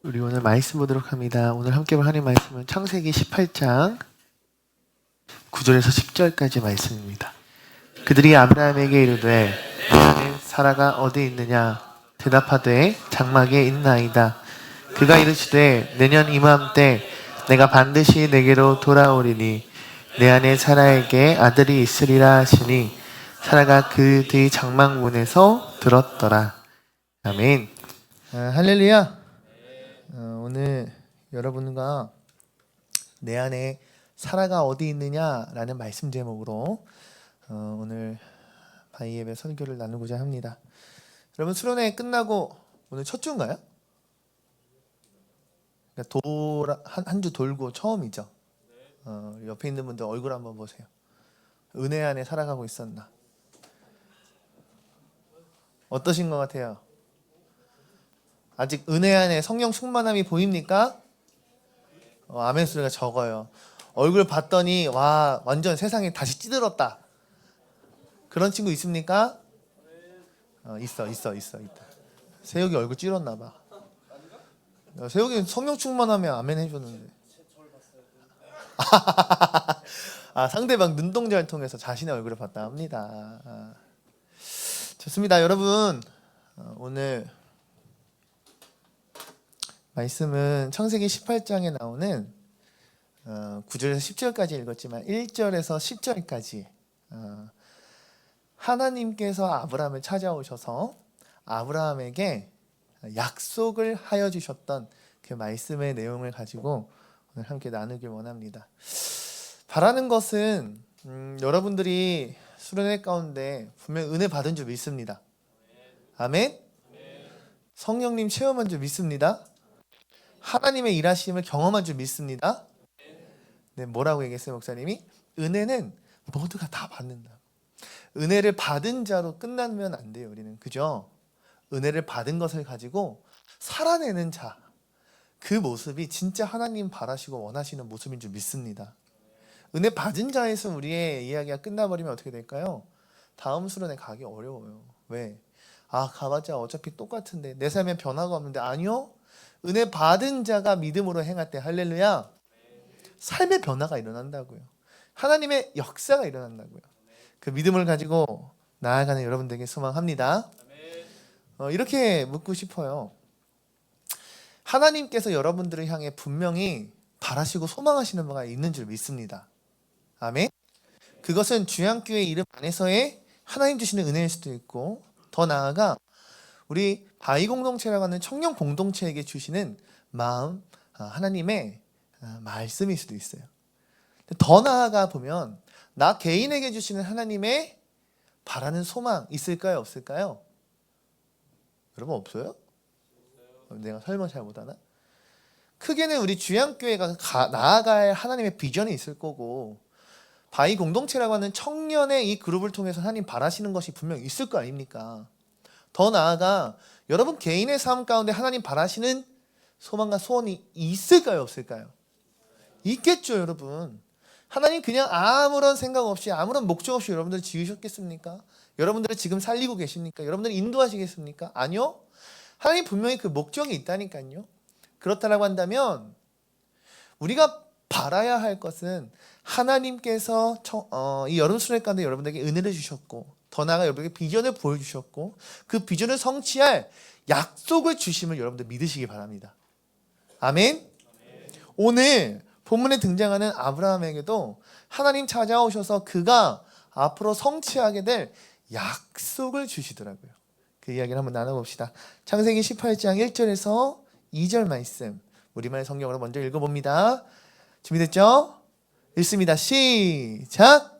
우리 오늘 말씀 보도록 합니다. 오늘 함께 볼 하나님 말씀은 창세기 18장 9절에서 10절까지 말씀입니다. 그들이 아브라함에게 이르되 너는 사라가 어디 있느냐 대답하되 장막에 있나이다. 그가 이르시되 내년 이맘때 내가 반드시 내게로 돌아오리니 내 안에 사라에게 아들이 있으리라 하시니 사라가 그의 장막문에서 들었더라. 아멘. 할렐루야. 오늘 여러분과 내 안에 사라가 어디 있느냐라는 말씀 제목으로 오늘 바이예배 설교를 나누고자 합니다. 여러분 수련회 끝나고 오늘 첫 주인가요? 한 주 돌고 처음이죠. 옆에 있는 분들 얼굴 한번 보세요. 은혜 안에 살아가고 있었나? 어떠신 것 같아요? 아직 은혜 안에 성령 충만함이 보입니까? 아멘 소리가 적어요. 얼굴 봤더니 와 완전 세상에 다시 찌들었다. 그런 친구 있습니까? 있다. 세혁이 얼굴 찌렀나 봐. 세혁이 성령 충만하면 아멘 해줬는데. 상대방 눈동자를 통해서 자신의 얼굴을 봤다 합니다. 좋습니다. 여러분 오늘 말씀은 창세기 18장에 나오는 9절에서 10절까지 읽었지만 1절에서 10절까지 하나님께서 아브라함을 찾아오셔서 아브라함에게 약속을 하여 주셨던 그 말씀의 내용을 가지고 오늘 함께 나누길 원합니다. 바라는 것은 여러분들이 수련회 가운데 분명 은혜 받은 줄 믿습니다. 아멘? 성령님 체험한 줄 믿습니다. 하나님의 일하심을 경험한 줄 믿습니다. 네, 뭐라고 얘기했어요, 목사님이? 은혜는 모두가 다 받는다. 은혜를 받은 자로 끝나면 안 돼요, 우리는. 그죠? 은혜를 받은 것을 가지고 살아내는 자, 그 모습이 진짜 하나님 바라시고 원하시는 모습인 줄 믿습니다. 은혜 받은 자에서 우리의 이야기가 끝나버리면 어떻게 될까요? 다음 수련회 가기 어려워요. 왜? 가봤자 어차피 똑같은데 내 삶에 변화가 없는데. 아니요. 은혜 받은 자가 믿음으로 행할 때 할렐루야 삶의 변화가 일어난다고요. 하나님의 역사가 일어난다고요. 그 믿음을 가지고 나아가는 여러분들에게 소망합니다. 이렇게 묻고 싶어요. 하나님께서 여러분들을 향해 분명히 바라시고 소망하시는 바가 있는 줄 믿습니다. 아멘. 그것은 주양교회 이름 안에서의 하나님 주시는 은혜일 수도 있고, 더 나아가 우리 바이 공동체라고 하는 청년 공동체에게 주시는 마음, 하나님의 말씀일 수도 있어요. 더 나아가 보면 나 개인에게 주시는 하나님의 바라는 소망 있을까요? 없을까요? 여러분 없어요? 내가 설마 잘 못하나? 크게는 우리 주양교회가 나아갈 하나님의 비전이 있을 거고, 바이 공동체라고 하는 청년의 이 그룹을 통해서 하나님 바라시는 것이 분명 있을 거 아닙니까? 더 나아가 여러분 개인의 삶 가운데 하나님 바라시는 소망과 소원이 있을까요? 없을까요? 있겠죠, 여러분. 하나님 그냥 아무런 생각 없이 아무런 목적 없이 여러분들을 지으셨겠습니까? 여러분들을 지금 살리고 계십니까? 여러분들을 인도하시겠습니까? 아니요. 하나님 분명히 그 목적이 있다니까요. 그렇다라고 한다면 우리가 바라야 할 것은 하나님께서 이 여름 수련회 가운데 여러분들에게 은혜를 주셨고, 더 나아가 여러분에게 비전을 보여주셨고, 그 비전을 성취할 약속을 주심을 여러분들 믿으시기 바랍니다. 아멘. 오늘 본문에 등장하는 아브라함에게도 하나님 찾아오셔서 그가 앞으로 성취하게 될 약속을 주시더라고요. 그 이야기를 한번 나눠봅시다. 창세기 18장 1절에서 2절 말씀, 우리말의 성경으로 먼저 읽어봅니다. 준비됐죠? 읽습니다. 시작!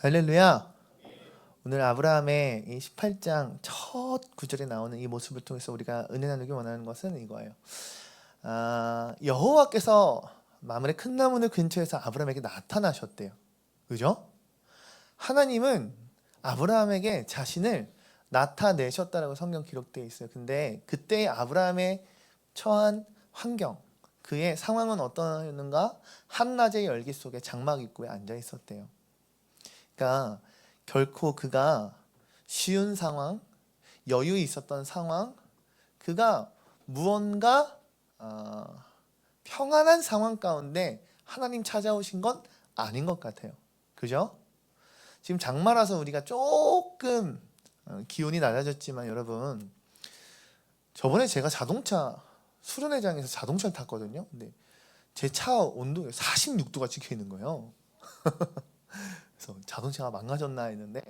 할렐루야. 오늘 아브라함의 이 18장 첫 구절에 나오는 이 모습을 통해서 우리가 은혜 나누기 원하는 것은 이거예요. 여호와께서 마므레 큰 나무 근처에서 아브라함에게 나타나셨대요. 그죠? 하나님은 아브라함에게 자신을 나타내셨다라고 성경 기록되어 있어요. 근데 그때 아브라함의 처한 환경, 그의 상황은 어떠했는가? 한낮의 열기 속에 장막 입구에 앉아 있었대요. 그러니까 결코 그가 쉬운 상황, 여유 있었던 상황, 그가 무언가 평안한 상황 가운데 하나님 찾아오신 건 아닌 것 같아요. 그죠? 지금 장마라서 우리가 조금 기온이 낮아졌지만 여러분, 저번에 제가 자동차 수련회장에서 자동차를 탔거든요. 근데 제 차 온도에 46도가 찍혀 있는 거예요. 그래서 자동차가 망가졌나 했는데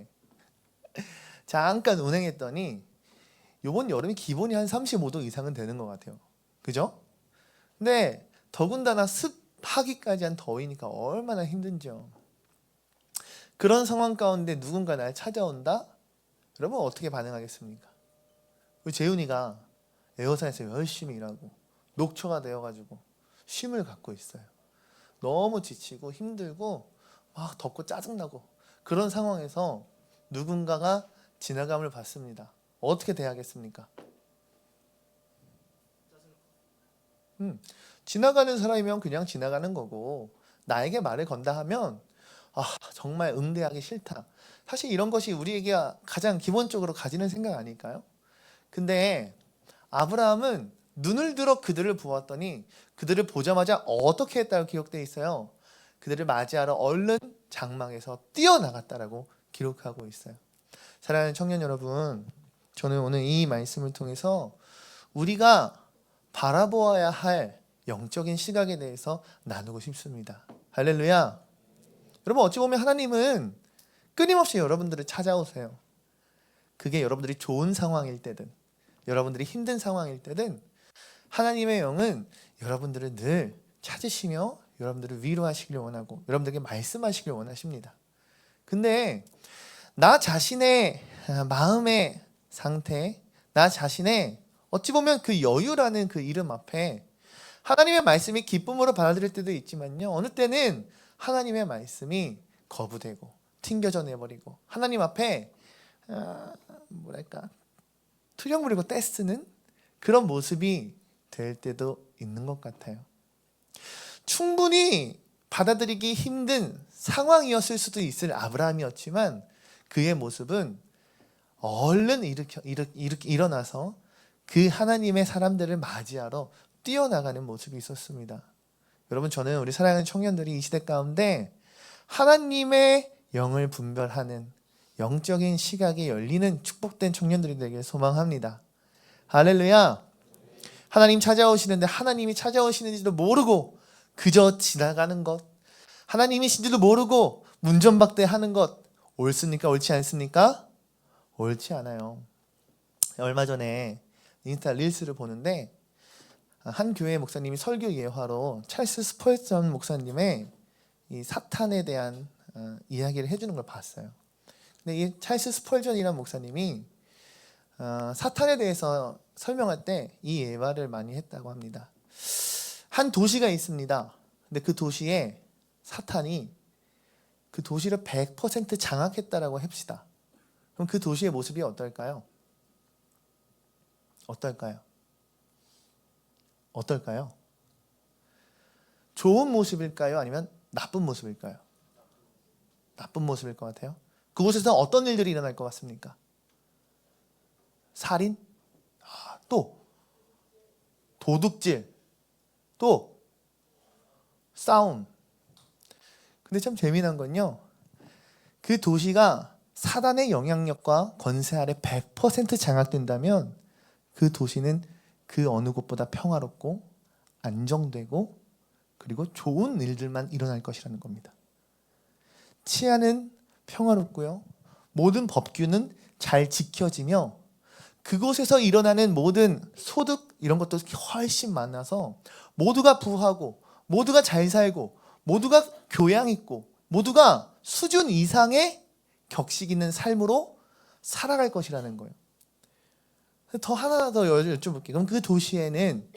잠깐 운행했더니 이번 여름이 기본이 한 35도 이상은 되는 것 같아요. 그죠? 근데 더군다나 습하기까지 한 더위니까 얼마나 힘든지요. 그런 상황 가운데 누군가 날 찾아온다? 여러분 어떻게 반응하겠습니까? 우리 재훈이가 에어사에서 열심히 일하고 녹초가 되어가지고 쉼을 갖고 있어요. 너무 지치고 힘들고 막 덥고 짜증나고 그런 상황에서 누군가가 지나감을 받습니다. 어떻게 대하겠습니까? 지나가는 사람이면 그냥 지나가는 거고, 나에게 말을 건다 하면 정말 응대하기 싫다. 사실 이런 것이 우리에게 가장 기본적으로 가지는 생각 아닐까요? 근데 아브라함은 눈을 들어 그들을 보았더니 그들을 보자마자 어떻게 했다고 기록되어 있어요? 그들을 맞이하러 얼른 장막에서 뛰어나갔다라고 기록하고 있어요. 사랑하는 청년 여러분, 저는 오늘 이 말씀을 통해서 우리가 바라보아야 할 영적인 시각에 대해서 나누고 싶습니다. 할렐루야. 여러분, 어찌 보면 하나님은 끊임없이 여러분들을 찾아오세요. 그게 여러분들이 좋은 상황일 때든 여러분들이 힘든 상황일 때든 하나님의 영은 여러분들을 늘 찾으시며 여러분들을 위로하시길 원하고 여러분들에게 말씀하시길 원하십니다. 근데 나 자신의 마음의 상태, 나 자신의 어찌 보면 그 여유라는 그 이름 앞에 하나님의 말씀이 기쁨으로 받아들일 때도 있지만요, 어느 때는 하나님의 말씀이 거부되고 튕겨져 내버리고 하나님 앞에 투정 부리고 떼쓰는 그런 모습이 될 때도 있는 것 같아요. 충분히 받아들이기 힘든 상황이었을 수도 있을 아브라함이었지만 그의 모습은 얼른 일어나서 그 하나님의 사람들을 맞이하러 뛰어나가는 모습이 있었습니다. 여러분, 저는 우리 사랑하는 청년들이 이 시대 가운데 하나님의 영을 분별하는 영적인 시각이 열리는 축복된 청년들이 되길 소망합니다. 할렐루야. 하나님 찾아오시는데 하나님이 찾아오시는지도 모르고 그저 지나가는 것, 하나님이신지도 모르고 문전박대하는 것, 옳습니까? 옳지 않습니까? 옳지 않아요. 얼마 전에 인스타 릴스를 보는데 한 교회 목사님이 설교 예화로 찰스 스펄전 목사님의 이 사탄에 대한 이야기를 해주는 걸 봤어요. 근데 이 찰스 스펄전이라는 목사님이 사탄에 대해서 설명할 때 이 예화를 많이 했다고 합니다. 한 도시가 있습니다. 근데 그 도시에 사탄이 그 도시를 100% 장악했다라고 합시다. 그럼 그 도시의 모습이 어떨까요? 어떨까요? 좋은 모습일까요? 아니면 나쁜 모습일까요? 나쁜 모습일 것 같아요. 그곳에서 어떤 일들이 일어날 것 같습니까? 살인? 또 도둑질? 또 싸움? 근데 참 재미난 건요, 그 도시가 사단의 영향력과 권세 아래 100% 장악된다면 그 도시는 그 어느 곳보다 평화롭고 안정되고 그리고 좋은 일들만 일어날 것이라는 겁니다. 치안은 평화롭고요, 모든 법규는 잘 지켜지며 그곳에서 일어나는 모든 소득 이런 것도 훨씬 많아서 모두가 부하고 모두가 잘 살고 모두가 교양 있고 모두가 수준 이상의 격식 있는 삶으로 살아갈 것이라는 거예요. 더 하나 더 여쭤볼게요. 그럼 그 도시에는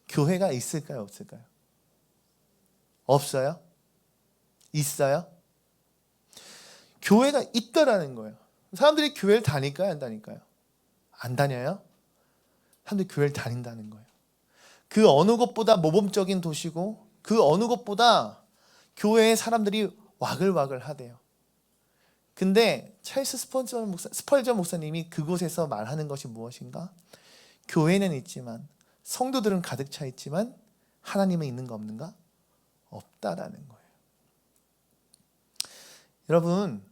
교회가 있을까요? 없을까요? 없어요? 있어요? 교회가 있다라는 거예요. 사람들이 교회를 다닐까요? 안 다닐까요? 안 다녀요? 사람들이 교회를 다닌다는 거예요. 그 어느 곳보다 모범적인 도시고 그 어느 곳보다 교회에 사람들이 와글와글 하대요. 근데 찰스 스펄전 목사님이 그곳에서 말하는 것이 무엇인가? 교회는 있지만 성도들은 가득 차 있지만 하나님은 있는가 없는가? 없다라는 거예요. 여러분,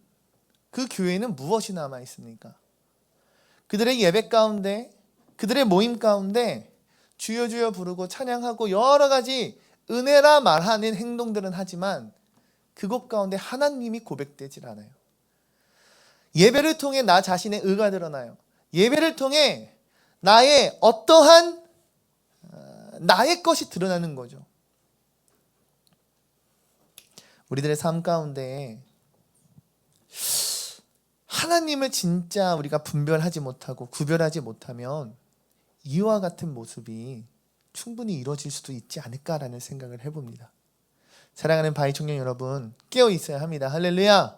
그 교회는 무엇이 남아 있습니까? 그들의 예배 가운데, 그들의 모임 가운데 주여 주여 부르고 찬양하고 여러 가지 은혜라 말하는 행동들은 하지만 그곳 가운데 하나님이 고백되질 않아요. 예배를 통해 나 자신의 의가 드러나요. 예배를 통해 나의 어떠한 나의 것이 드러나는 거죠. 우리들의 삶 가운데 하나님을 진짜 우리가 분별하지 못하고 구별하지 못하면 이와 같은 모습이 충분히 이루어질 수도 있지 않을까라는 생각을 해봅니다. 사랑하는 바위 청년 여러분, 깨어 있어야 합니다. 할렐루야.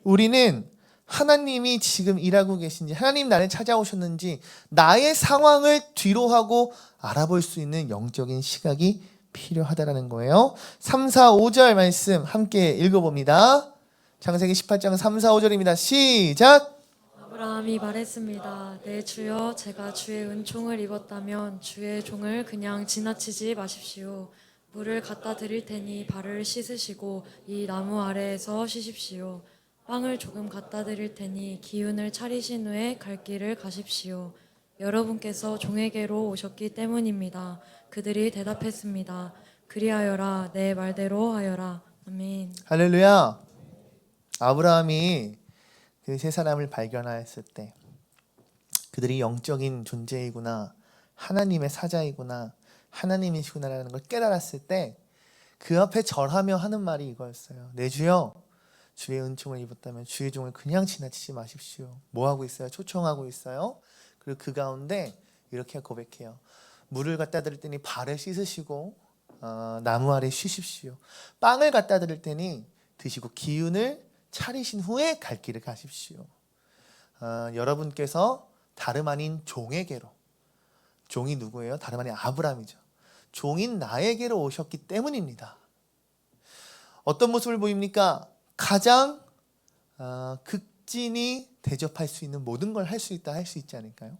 우리는 하나님이 지금 일하고 계신지, 하나님 나를 찾아오셨는지 나의 상황을 뒤로하고 알아볼 수 있는 영적인 시각이 필요하다는 거예요. 3, 4, 5절 말씀 함께 읽어봅니다. 창세기 18장 3, 4, 5절입니다. 시작! 아브라함이 말했습니다. 내 주여, 제가 주의 은총을 입었다면 주의 종을 그냥 지나치지 마십시오. 물을 갖다 드릴 테니 발을 씻으시고 이 나무 아래에서 쉬십시오. 빵을 조금 갖다 드릴 테니 기운을 차리신 후에 갈 길을 가십시오. 여러분께서 종에게로 오셨기 때문입니다. 그들이 대답했습니다. 그리하여라, 내 말대로 하여라. 아멘. 할렐루야. 아브라함이 그 세 사람을 발견하였을 때 그들이 영적인 존재이구나, 하나님의 사자이구나, 하나님이시구나라는 걸 깨달았을 때 그 앞에 절하며 하는 말이 이거였어요. 내 주여, 주의 은총을 입었다면 주의 종을 그냥 지나치지 마십시오. 뭐 하고 있어요? 초청하고 있어요. 그리고 그 가운데 이렇게 고백해요. 물을 갖다 드릴 때니 발을 씻으시고 나무 아래 쉬십시오. 빵을 갖다 드릴 때니 드시고 기운을 차리신 후에 갈 길을 가십시오. 여러분께서 다름 아닌 종에게로, 종이 누구예요? 다름 아닌 아브라함이죠. 종인 나에게로 오셨기 때문입니다. 어떤 모습을 보입니까? 가장 극진히 대접할 수 있는 모든 걸 할 수 있다, 할 수 있지 않을까요?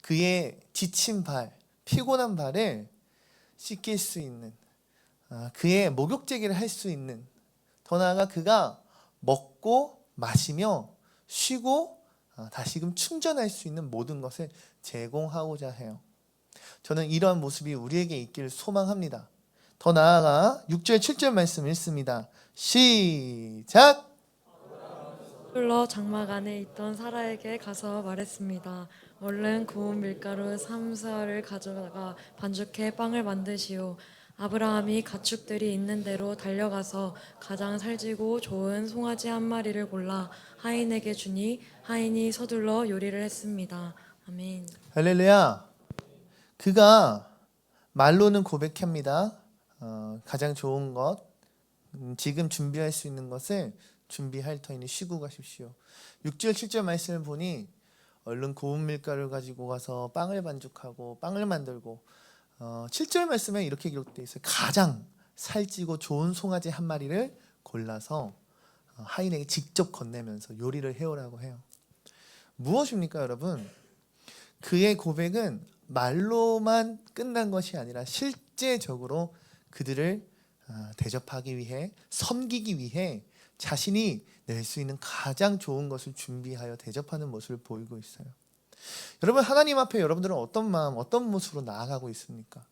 그의 지친 발, 피곤한 발을 씻길 수 있는, 그의 목욕제기를 할 수 있는, 더 나아가 그가 먹고 마시며 쉬고 다시금 충전할 수 있는 모든 것을 제공하고자 해요. 저는 이러한 모습이 우리에게 있기를 소망합니다. 더 나아가 6절 7절 말씀 읽습니다. 시작! 서둘러 장막 안에 있던 사라에게 가서 말했습니다. 얼른 구운 밀가루 3, 4를 가져다가 반죽해 빵을 만드시오. 아브라함이 가축들이 있는 대로 달려가서 가장 살지고 좋은 송아지 한 마리를 골라 하인에게 주니 하인이 서둘러 요리를 했습니다. 아멘. 할렐루야. 그가 말로는 고백합니다. 가장 좋은 것, 지금 준비할 수 있는 것을 준비할 터이니 쉬고 가십시오. 6절 7절 말씀을 보니 얼른 고운 밀가루를 가지고 가서 빵을 반죽하고 빵을 만들고 7절 말씀에 이렇게 기록되어 있어요. 가장 살찌고 좋은 송아지 한 마리를 골라서 하인에게 직접 건네면서 요리를 해오라고 해요. 무엇입니까, 여러분? 그의 고백은 말로만 끝난 것이 아니라 실제적으로 그들을 대접하기 위해, 섬기기 위해 자신이 낼 수 있는 가장 좋은 것을 준비하여 대접하는 모습을 보이고 있어요. 여러분, 하나님 앞에 여러분들은 어떤 마음, 어떤 모습으로 나아가고 있습니까?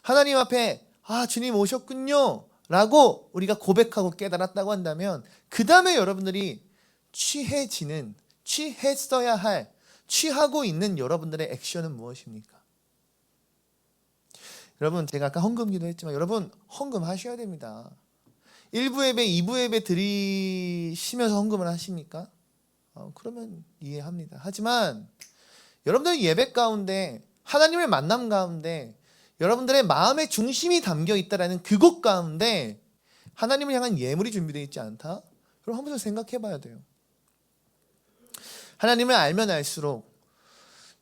하나님 앞에 주님 오셨군요 라고 우리가 고백하고 깨달았다고 한다면 그 다음에 여러분들이 취했어야 할, 취하고 있는 여러분들의 액션은 무엇입니까? 여러분, 제가 아까 헌금기도 했지만 여러분 헌금하셔야 됩니다. 1부 예배, 2부 예배 드리시면서 헌금을 하십니까? 그러면 이해합니다. 하지만 여러분들 예배 가운데, 하나님의 만남 가운데 여러분들의 마음의 중심이 담겨 있다라는 그곳 가운데 하나님을 향한 예물이 준비되어 있지 않다? 그럼 한번 생각해 봐야 돼요. 하나님을 알면 알수록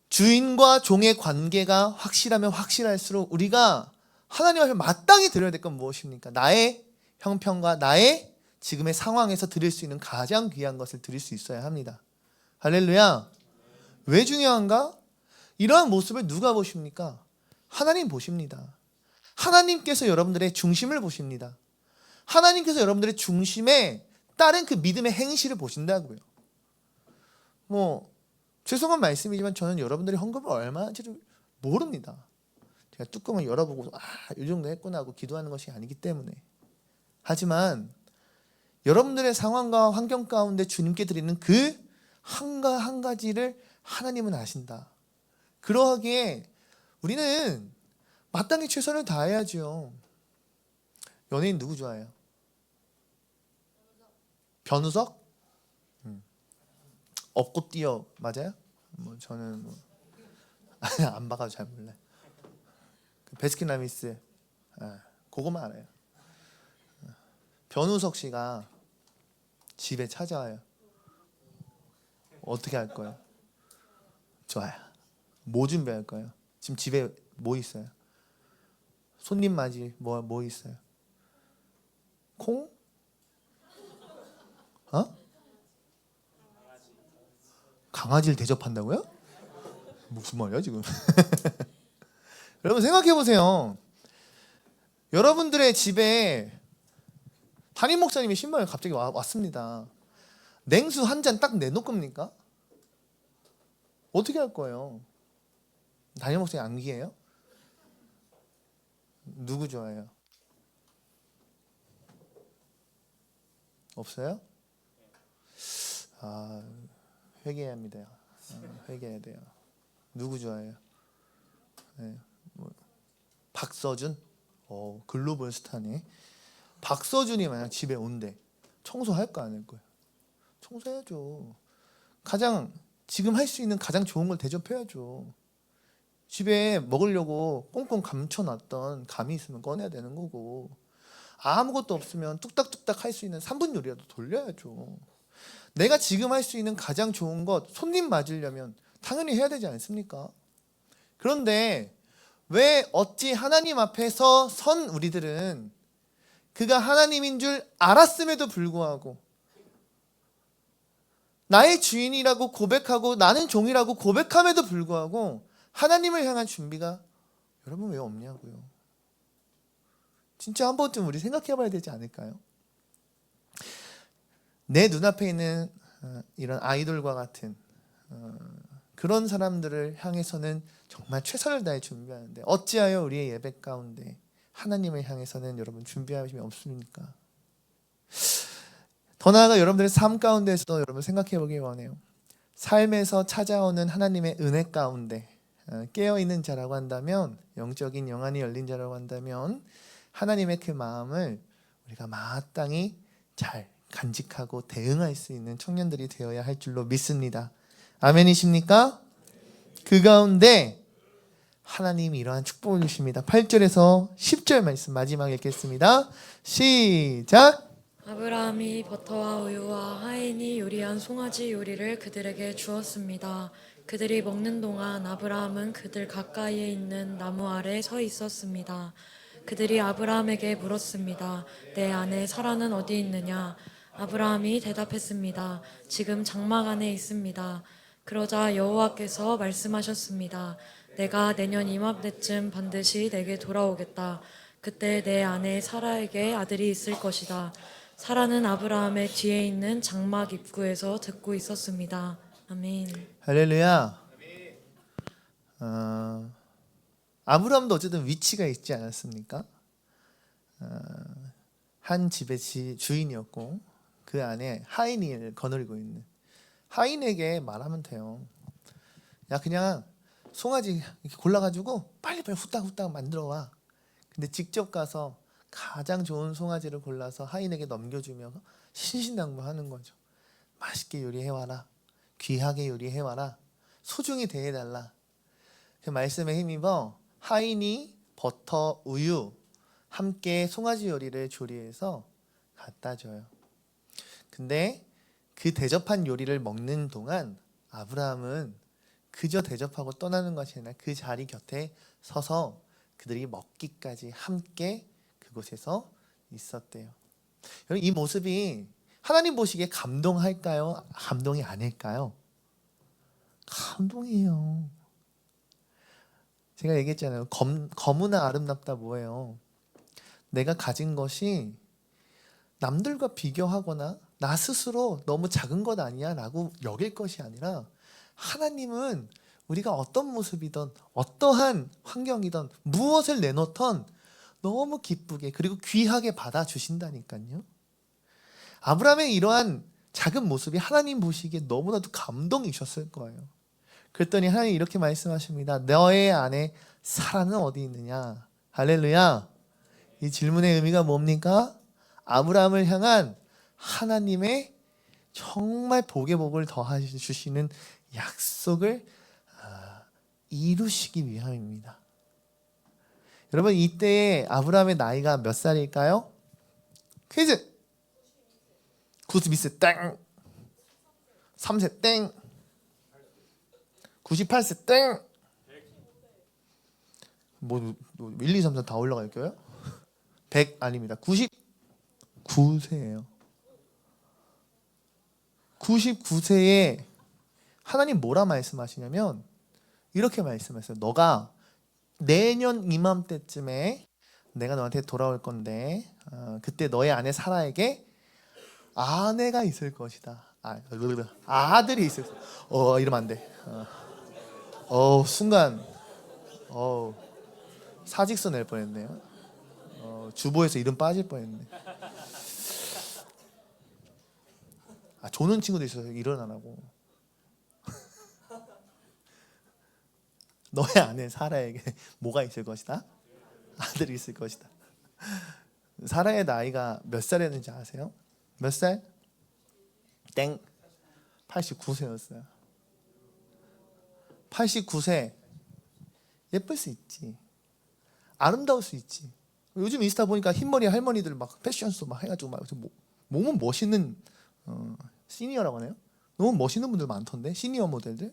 주인과 종의 관계가 확실하면 확실할수록 우리가 하나님 앞에 마땅히 드려야 될 건 무엇입니까? 나의 형편과 나의 지금의 상황에서 드릴 수 있는 가장 귀한 것을 드릴 수 있어야 합니다. 할렐루야. 왜 중요한가? 이러한 모습을 누가 보십니까? 하나님 보십니다. 하나님께서 여러분들의 중심을 보십니다. 하나님께서 여러분들의 중심에 따른 그 믿음의 행실을 보신다고요. 죄송한 말씀이지만 저는 여러분들이 헌금을 얼마 하는지를 모릅니다. 제가 뚜껑을 열어보고 이 정도 했구나 하고 기도하는 것이 아니기 때문에. 하지만 여러분들의 상황과 환경 가운데 주님께 드리는 그 한 가지를 하나님은 아신다. 그러하기에 우리는 마땅히 최선을 다해야죠. 연예인 누구 좋아해요? 변우석? 업고 뛰어 맞아요? 저는 안 봐가지고 잘 몰라요. 베스킨라빈스 그거만 알아요. 변우석 씨가 집에 찾아와요. 어떻게 할 거예요? 좋아요. 뭐 준비할 거예요? 지금 집에 뭐 있어요? 손님 맞이 뭐 있어요? 콩? 강아지를 대접한다고요? 무슨 말이야 지금? 여러분 생각해 보세요. 여러분들의 집에 담임 목사님이 신방에 갑자기 왔습니다. 냉수 한 잔 딱 내놓을 겁니까? 어떻게 할 거예요? 담임 목사님 안기예요? 누구 좋아해요? 없어요? 회개해야 합니다. 회개해야 돼요. 누구 좋아해요? 네. 박서준? 글로벌 스타네. 박서준이 만약 집에 온대. 청소할까 안 할 거예요? 청소해야죠. 지금 할 수 있는 가장 좋은 걸 대접해야죠. 집에 먹으려고 꽁꽁 감춰놨던 감이 있으면 꺼내야 되는 거고, 아무것도 없으면 뚝딱뚝딱 할 수 있는 3분 요리라도 돌려야죠. 내가 지금 할 수 있는 가장 좋은 것, 손님 맞으려면 당연히 해야 되지 않습니까? 그런데 왜 어찌 하나님 앞에서 선 우리들은 그가 하나님인 줄 알았음에도 불구하고 나의 주인이라고 고백하고 나는 종이라고 고백함에도 불구하고 하나님을 향한 준비가 여러분 왜 없냐고요. 진짜 한 번쯤 우리 생각해 봐야 되지 않을까요? 내 눈앞에 있는 이런 아이돌과 같은 그런 사람들을 향해서는 정말 최선을 다해 준비하는데 어찌하여 우리의 예배 가운데 하나님을 향해서는 여러분 준비하심이 없습니까? 더 나아가 여러분들의 삶 가운데서도 여러분 생각해 보기 원해요. 삶에서 찾아오는 하나님의 은혜 가운데 깨어있는 자라고 한다면, 영적인 영안이 열린 자라고 한다면 하나님의 그 마음을 우리가 마땅히 잘 간직하고 대응할 수 있는 청년들이 되어야 할 줄로 믿습니다. 아멘이십니까? 그 가운데 하나님이 이러한 축복을 주십니다. 8절에서 10절 말씀 마지막에 읽겠습니다. 시작! 아브라함이 버터와 우유와 하인이 요리한 송아지 요리를 그들에게 주었습니다. 그들이 먹는 동안 아브라함은 그들 가까이에 있는 나무 아래 서 있었습니다. 그들이 아브라함에게 물었습니다. 내 아내 사라는 어디 있느냐? 아브라함이 대답했습니다. 지금 장막 안에 있습니다. 그러자 여호와께서 말씀하셨습니다. 내가 내년 이맘때쯤 반드시 내게 돌아오겠다. 그때 내 아내 사라에게 아들이 있을 것이다. 사라는 아브라함의 뒤에 있는 장막 입구에서 듣고 있었습니다. 아멘. 할렐루야. 아브라함도 어쨌든 위치가 있지 않았습니까? 한 집의 주인이었고 그 안에 하인을 거느리고 있는, 하인에게 말하면 돼요. 야 그냥 송아지 이렇게 골라가지고 빨리빨리 후딱후딱 만들어와. 근데 직접 가서 가장 좋은 송아지를 골라서 하인에게 넘겨주며 신신당부하는 거죠. 맛있게 요리해와라. 귀하게 요리해와라. 소중히 대해달라. 그 말씀에 힘입어 하인이 버터, 우유 함께 송아지 요리를 조리해서 갖다 줘요. 근데 그 대접한 요리를 먹는 동안 아브라함은 그저 대접하고 떠나는 것이 아니라 그 자리 곁에 서서 그들이 먹기까지 함께 그곳에서 있었대요. 여러분, 이 모습이 하나님 보시기에 감동할까요? 감동이 아닐까요? 감동이에요. 제가 얘기했잖아요. 거무나 아름답다 뭐예요? 내가 가진 것이 남들과 비교하거나 나 스스로 너무 작은 것 아니야 라고 여길 것이 아니라 하나님은 우리가 어떤 모습이든 어떠한 환경이든 무엇을 내놓던 너무 기쁘게 그리고 귀하게 받아주신다니까요. 아브라함의 이러한 작은 모습이 하나님 보시기에 너무나도 감동이셨을 거예요. 그랬더니 하나님이 이렇게 말씀하십니다. 너의 아내 사라는 어디 있느냐? 할렐루야. 이 질문의 의미가 뭡니까? 아브라함을 향한 하나님의 정말 복의 복을 더하여 주시는 약속을 이루시기 위함입니다. 여러분, 이때의 아브라함의 나이가 몇 살일까요? 퀴즈! 92세 땡! 3세 땡! 98세 땡! 뭐 1, 2, 3, 4 다 올라갈 거예요? 100 아닙니다. 99세예요. 99세에 하나님 뭐라 말씀하시냐면 이렇게 말씀하셨어요. 너가 내년 이맘때쯤에 내가 너한테 돌아올 건데 그때 너의 아내 사라에게 아내가 있을 것이다. 아들이 있을 것이다. 이러면 안 돼. 순간 사직서 낼 뻔했네요. 주보에서 이름 빠질 뻔했네. 조는 친구도 있어서 일어나라고. 너의 아내 사라에게 뭐가 있을 것이다? 아들이 있을 것이다. 사라의 나이가 몇 살이었는지 아세요? 몇 살? 땡. 89세였어요. 89세. 예쁠 수 있지. 아름다울 수 있지. 요즘 인스타 보니까 흰머리 할머니들 막 패션쇼 막 해가지고 막 몸은 멋있는 시니어라고 하네요. 너무 멋있는 분들 많던데 시니어 모델들.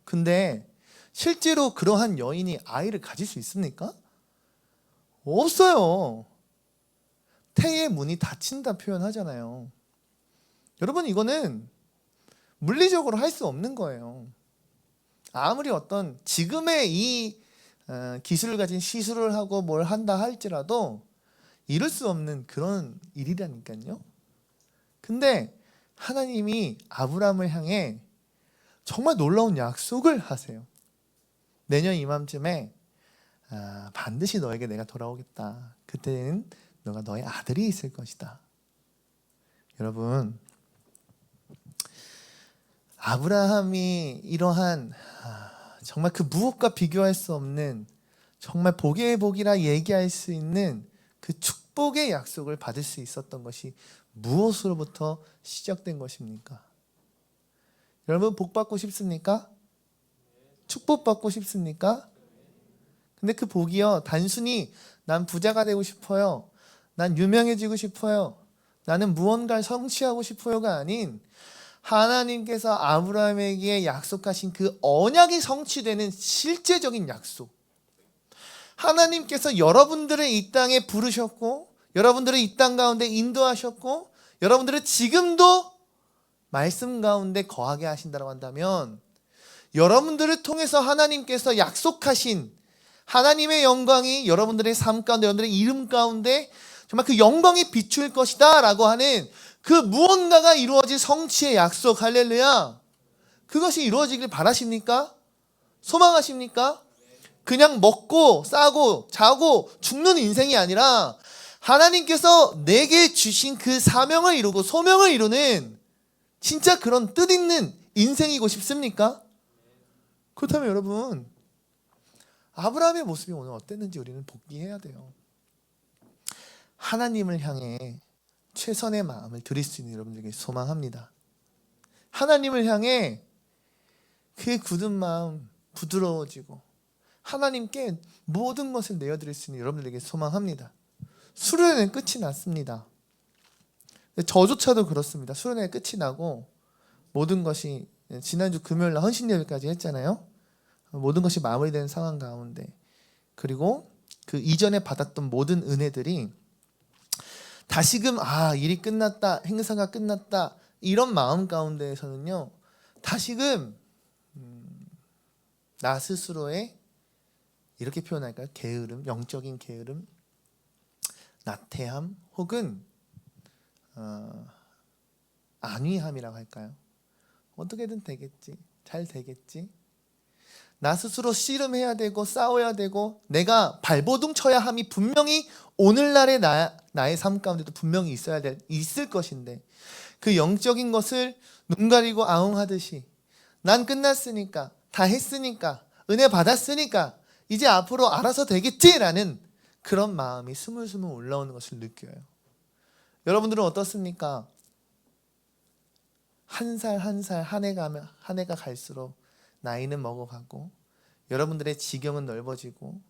근데 실제로 그러한 여인이 아이를 가질 수 있습니까? 없어요. 태의 문이 닫힌다 표현하잖아요. 여러분, 이거는 물리적으로 할 수 없는 거예요. 아무리 어떤 지금의 이 기술을 가진 시술을 하고 뭘 한다 할지라도 이룰 수 없는 그런 일이라니까요. 근데 하나님이 아브라함을 향해 정말 놀라운 약속을 하세요. 내년 이맘쯤에 반드시 너에게 내가 돌아오겠다. 그때는 너가 너의 아들이 있을 것이다. 여러분, 아브라함이 이러한 정말 그 무엇과 비교할 수 없는 정말 복의 복이라 얘기할 수 있는 그 축복의 약속을 받을 수 있었던 것이 무엇으로부터 시작된 것입니까? 여러분, 복 받고 싶습니까? 축복 받고 싶습니까? 근데 그 복이요, 단순히 난 부자가 되고 싶어요, 난 유명해지고 싶어요, 나는 무언가를 성취하고 싶어요가 아닌 하나님께서 아브라함에게 약속하신 그 언약이 성취되는 실제적인 약속. 하나님께서 여러분들을 이 땅에 부르셨고 여러분들을 이 땅 가운데 인도하셨고 여러분들을 지금도 말씀 가운데 거하게 하신다고 한다면 여러분들을 통해서 하나님께서 약속하신 하나님의 영광이 여러분들의 삶 가운데 여러분들의 이름 가운데 정말 그 영광이 비출 것이다 라고 하는 그 무언가가 이루어질 성취의 약속. 할렐루야. 그것이 이루어지길 바라십니까? 소망하십니까? 그냥 먹고 싸고 자고 죽는 인생이 아니라 하나님께서 내게 주신 그 사명을 이루고 소명을 이루는 진짜 그런 뜻있는 인생이고 싶습니까? 그렇다면 여러분, 아브라함의 모습이 오늘 어땠는지 우리는 복기해야 돼요. 하나님을 향해 최선의 마음을 드릴 수 있는 여러분들에게 소망합니다. 하나님을 향해 그 굳은 마음 부드러워지고 하나님께 모든 것을 내어드릴 수 있는 여러분들에게 소망합니다. 수련은 끝이 났습니다. 근데 저조차도 그렇습니다. 수련회 끝이 나고 모든 것이 지난주 금요일 날 헌신 예배까지 했잖아요. 모든 것이 마무리된 상황 가운데 그리고 그 이전에 받았던 모든 은혜들이 다시금 일이 끝났다, 행사가 끝났다 이런 마음 가운데에서는요 다시금 나 스스로의 이렇게 표현할까요? 게으름, 영적인 게으름, 나태함 혹은 안위함이라고 할까요? 어떻게든 되겠지, 잘 되겠지. 나 스스로 씨름해야 되고 싸워야 되고 내가 발버둥 쳐야 함이 분명히 오늘날의 나의 삶 가운데도 분명히 있을 것인데 그 영적인 것을 눈 가리고 아웅하듯이 난 끝났으니까 다 했으니까 은혜 받았으니까 이제 앞으로 알아서 되겠지라는 그런 마음이 스물스물 올라오는 것을 느껴요. 여러분들은 어떻습니까? 한 살 한 살 한 해가 갈수록 나이는 먹어가고 여러분들의 지경은 넓어지고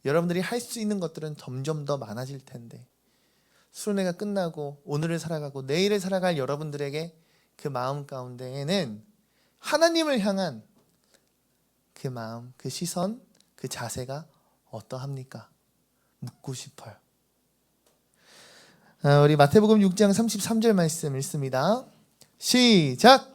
여러분들이 할 수 있는 것들은 점점 더 많아질 텐데 수련회가 끝나고 오늘을 살아가고 내일을 살아갈 여러분들에게 그 마음 가운데에는 하나님을 향한 그 마음, 그 시선, 그 자세가 어떠합니까? 묻고 싶어요. 우리 마태복음 6장 33절 말씀 읽습니다. 시작!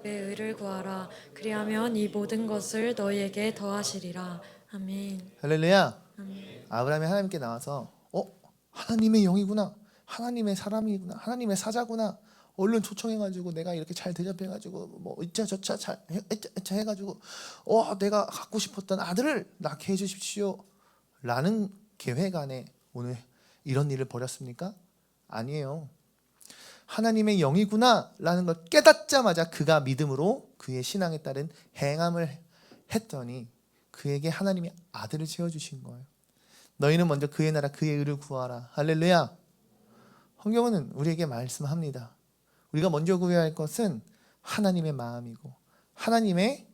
내 의를 구하라. 그리하면 이 모든 것을 너희에게 더하시리라. 아멘. 할렐루야. 아멘. 아브라함이 하나님께 나와서 하나님의 영이구나, 하나님의 사람이구나, 하나님의 사자구나, 얼른 초청해가지고 내가 이렇게 잘 대접해가지고 뭐 이차저차 잘 해가지고 내가 갖고 싶었던 아들을 낳게 해주십시오 라는 계획 안에 오늘 이런 일을 벌였습니까? 아니에요. 하나님의 영이구나 라는 걸 깨닫자마자 그가 믿음으로 그의 신앙에 따른 행함을 했더니 그에게 하나님이 아들을 채워주신 거예요. 너희는 먼저 그의 나라 그의 의를 구하라. 할렐루야. 성경은 우리에게 말씀합니다. 우리가 먼저 구해야 할 것은 하나님의 마음이고 하나님의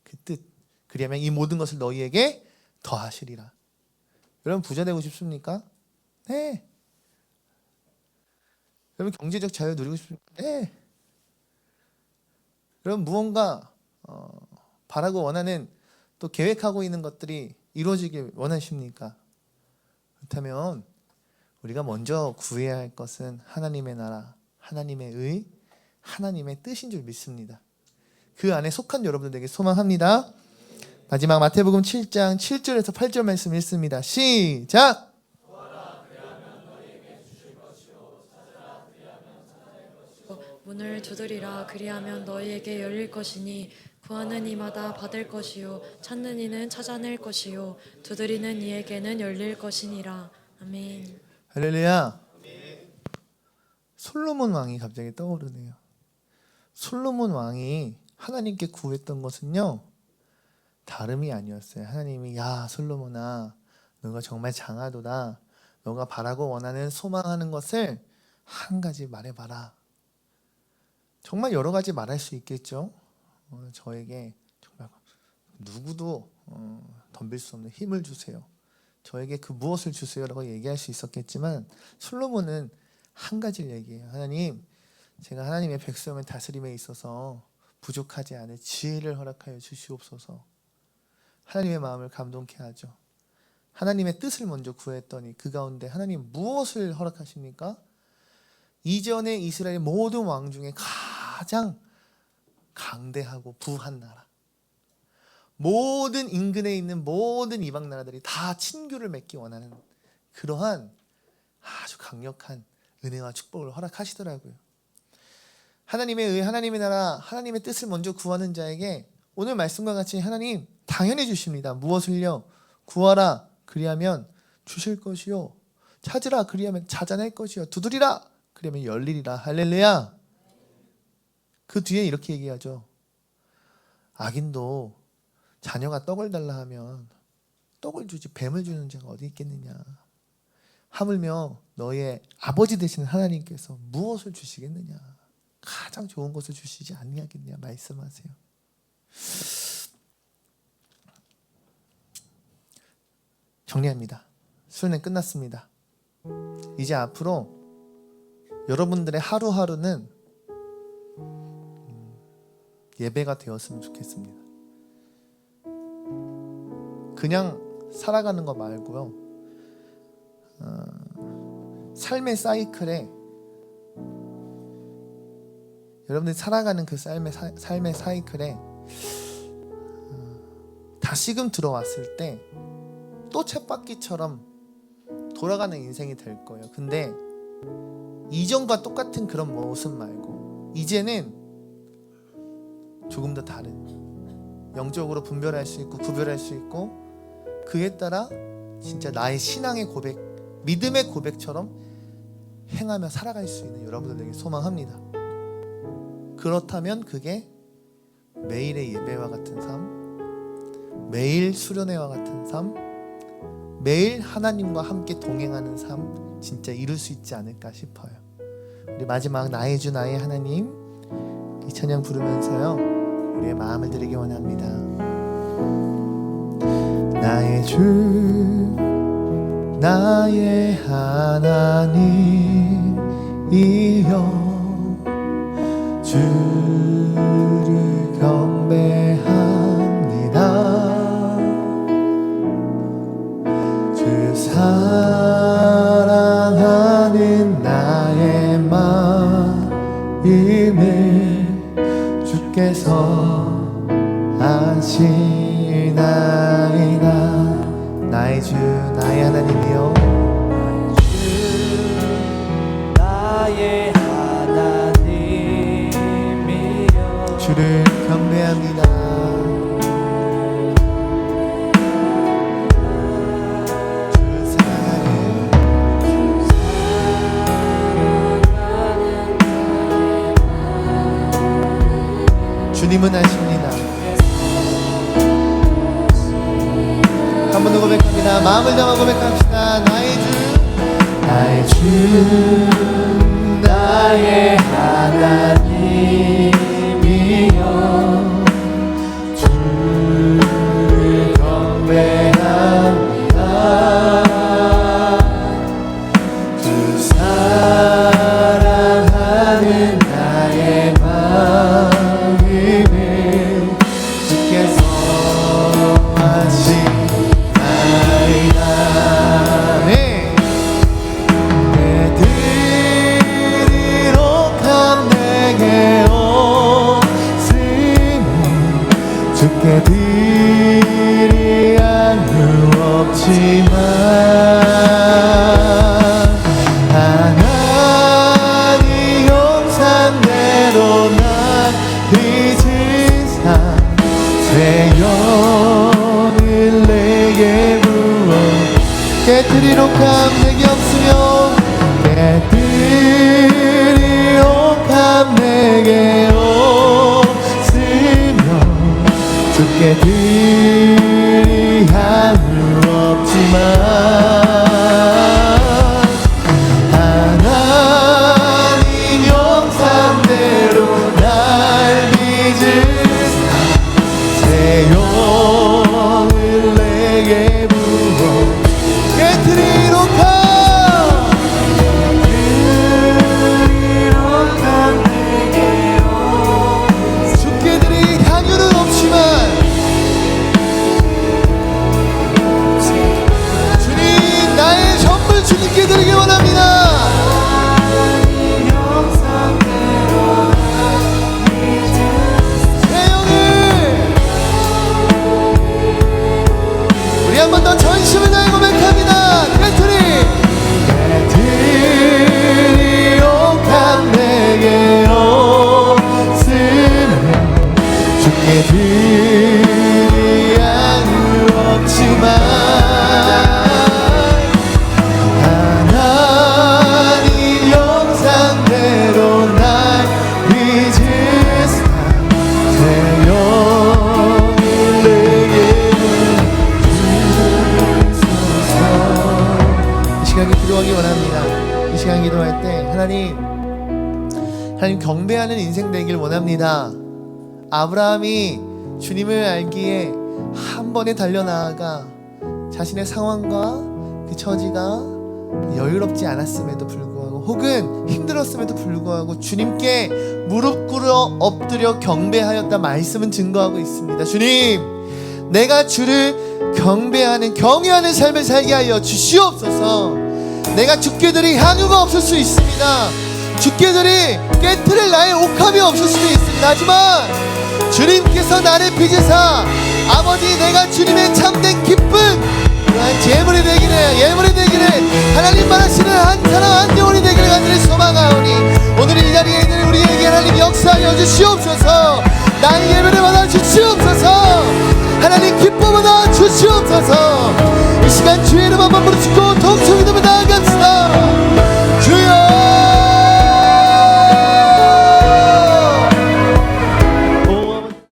그 뜻. 그리하면 이 모든 것을 너희에게 더하시리라. 여러분 부자 되고 싶습니까? 네. 여러분 경제적 자유 누리고 싶습니까? 네. 여러분 무언가 바라고 원하는 또 계획하고 있는 것들이 이루어지길 원하십니까? 그렇다면 우리가 먼저 구해야 할 것은 하나님의 나라, 하나님의 의, 하나님의 뜻인 줄 믿습니다. 그 안에 속한 여러분들에게 소망합니다. 마지막 마태복음 7장 7절에서 8절 말씀 읽습니다. 시작! 문을 두드리라. 그리하면 너희에게 열릴 것이니 구하는 이마다 받을 것이요 찾는 이는 찾아낼 것이요 두드리는 이에게는 열릴 것이니라. 아멘. 할렐루야. 솔로몬 왕이 갑자기 떠오르네요. 솔로몬 왕이 하나님께 구했던 것은요 다름이 아니었어요. 하나님이 야 솔로몬아 너가 정말 장하도다. 너가 바라고 원하는 소망하는 것을 한 가지 말해봐라. 정말 여러 가지 말할 수 있겠죠. 저에게 정말 누구도 덤빌 수 없는 힘을 주세요. 저에게 그 무엇을 주세요라고 얘기할 수 있었겠지만 솔로몬은 한 가지를 얘기해요. 하나님, 제가 하나님의 백성을 다스림에 있어서 부족하지 않을 지혜를 허락하여 주시옵소서. 하나님의 마음을 감동케 하죠. 하나님의 뜻을 먼저 구했더니 그 가운데 하나님 무엇을 허락하십니까? 이전에 이스라엘 모든 왕 중에 가장 강대하고 부한 나라, 모든 인근에 있는 모든 이방 나라들이 다 친교를 맺기 원하는 그러한 아주 강력한 은혜와 축복을 허락하시더라고요. 하나님의 의, 하나님의 나라, 하나님의 뜻을 먼저 구하는 자에게 오늘 말씀과 같이 하나님 당연히 주십니다. 무엇을요? 구하라 그리하면 주실 것이요 찾으라 그리하면 찾아낼 것이요 두드리라 그러면 열리리라. 할렐루야. 그 뒤에 이렇게 얘기하죠. 악인도 자녀가 떡을 달라 하면 떡을 주지 뱀을 주는 자가 어디 있겠느냐. 하물며 너의 아버지 되시는 하나님께서 무엇을 주시겠느냐. 가장 좋은 것을 주시지 아니하겠냐 말씀하세요. 정리합니다. 수련회 끝났습니다. 이제 앞으로 여러분들의 하루하루는 예배가 되었으면 좋겠습니다. 그냥 살아가는 거 말고요. 삶의 사이클에 여러분들이 살아가는 그 삶의 사이클에 다시금 들어왔을 때 또 쳇바퀴처럼 돌아가는 인생이 될 거예요. 근데 이전과 똑같은 그런 모습 말고 이제는 조금 더 다른, 영적으로 분별할 수 있고 구별할 수 있고 그에 따라 진짜 나의 신앙의 고백, 믿음의 고백처럼 행하며 살아갈 수 있는 여러분들에게 소망합니다. 그렇다면 그게 매일의 예배와 같은 삶, 매일 수련회와 같은 삶, 매일 하나님과 함께 동행하는 삶 진짜 이룰 수 있지 않을까 싶어요. 우리 마지막 나의 주 나의 하나님 이 찬양 부르면서요 우리의 마음을 드리기 원합니다. 나의 주 나의 하나님이여 주를 경배합니다. 주 사랑하는 나의 마음을 주께서 아시나이다. 나의 주 나의 하나님이여 나의 하나님이여 주를 경배합니다. 주 사랑하는 주님은 아십니다. 한 번 더 고백합니다. 마음을 담아 고백합시다. 나의 주 나의 하나님이여 주를 경배합니다. 주 사랑하는 나의 마음을 주께서 아시나이다. 네. 주께 드리야 없지만 하나님 용산대로 난 빚은 새 영을 내게 부어 깨뜨리로 감내기 없으며 깨뜨리로 감내게 주께 드리야 없지만 하나님 영산대로 날 빚은 새 영을 내게 부어 깨뜨리로 주께 드릴 향유는 없지만 주님께 드리기 원합니다. 새 영을 우리 한 번 더 전심을 다해 고백합니다. 깨뜨리오 감내게 없으면 주께 드리야 없지만 기도하기 원합니다. 이 시간 기도할 때 하나님 경배하는 인생 되길 원합니다. 아브라함이 주님을 알기에 한 번에 달려나아가 자신의 상황과 그 처지가 여유롭지 않았음에도 불구하고 혹은 힘들었음에도 불구하고 주님께 무릎 꿇어 엎드려 경배하였다 말씀은 증거하고 있습니다. 주님, 내가 주를 경배하는 경외하는 삶을 살게 하여 주시옵소서. 내가 주께 드릴 향유가 없을 수 있습니다. 주께 드릴 깨트릴 나의 옥합이 없을 수도 있습니다. 하지만 주님께서 나를 빚으사 아버지 내가 주님의 참된 기쁨 그러한 예물이 되기를 예물이 되기를 하나님 말하시는 한 사람 한 영혼이 되기를 간절히 소망하오니 오늘 이 자리에 있는 우리에게 하나님 역사하여 주시옵소서. 나의 예배를 받아 주시옵소서. 하나님 기쁨 받아 주시옵소서. 이 시간 주의 이름 한번 부르짖고